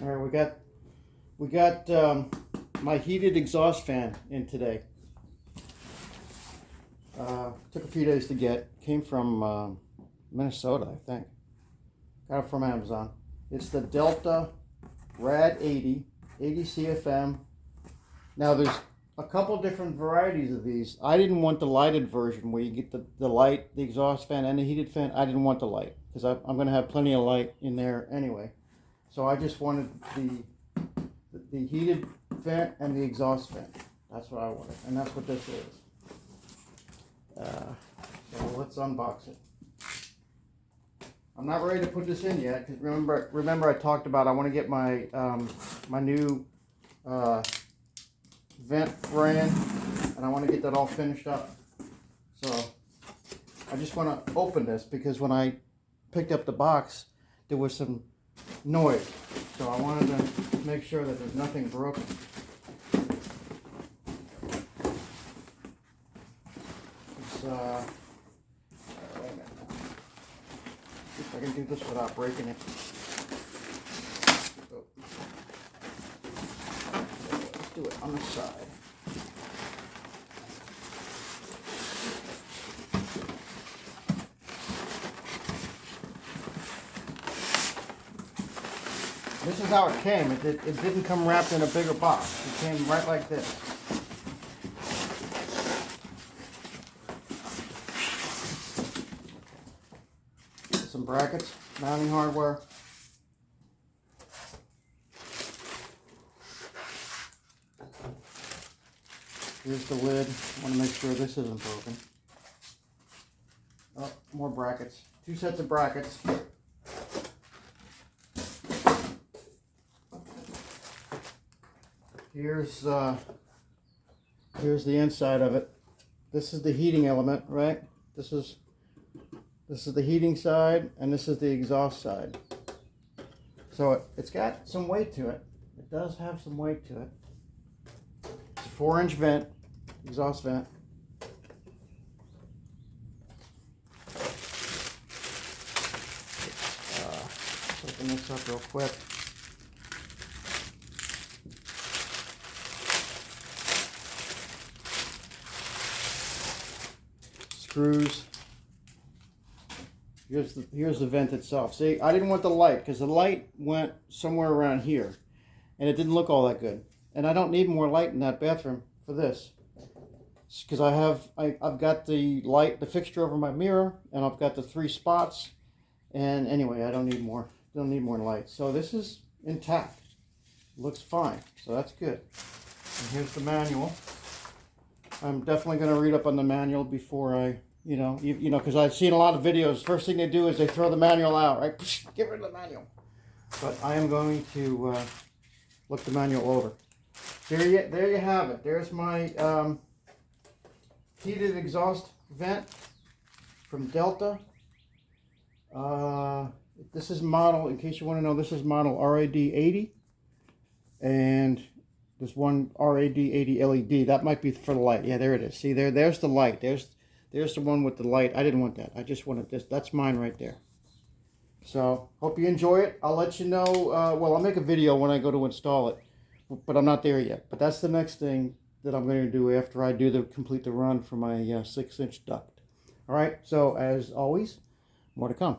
All right, we got my heated exhaust fan in today. Took a few days to get. Came from Minnesota, I think. Got it from Amazon. It's the Delta Rad 80 CFM. Now there's a couple different varieties of these. I didn't want the lighted version where you get the light, the exhaust fan, and the heated fan. I didn't want the light because I'm going to have plenty of light in there anyway. So I just wanted the heated fan and the exhaust fan. That's what I wanted, and that's what this is. So let's unbox it. I'm not ready to put this in yet because remember I talked about I want to get my my new vent ran, and I want to get that all finished up. So I just want to open this because when I picked up the box there was some noise, so I wanted to make sure that there's nothing broken. It's, wait a minute. See if I can do this without breaking it. Oh. Let's do it on the side. This is how it came. It didn't come wrapped in a bigger box. It came right like this. Some brackets, mounting hardware. Here's the lid. I want to make sure this isn't broken. Oh, more brackets. 2 sets of brackets. Here's the inside of it. This is the heating element, right? This is the heating side, and this is the exhaust side. So it's got some weight to it. It does have some weight to it. It's a 4-inch vent, exhaust vent. Let's open this up real quick. Screws. Here's the vent itself. See, I didn't want the light because the light went somewhere around here, and it didn't look all that good. And I don't need more light in that bathroom for this, because I've got the light, the fixture over my mirror, and I've got the 3 spots. And anyway, I don't need more. Don't need more light. So this is intact. Looks fine. So that's good. And here's the manual. I'm definitely going to read up on the manual before I, you know, because I've seen a lot of videos. First thing they do is they throw the manual out, right? Get rid of the manual. But I am going to look the manual over. There you have it. There's my heated exhaust vent from Delta. This is model, in case you want to know, this is model RAD 80. And this one RAD 80 LED, that might be for the light. Yeah, there it is. See, there's the light. There's the one with the light. I didn't want that. I just wanted this. That's mine right there. So, hope you enjoy it. I'll let you know. Well, I'll make a video when I go to install it, but I'm not there yet. But that's the next thing that I'm going to do after I do complete the run for my 6-inch duct. All right. So, as always, more to come.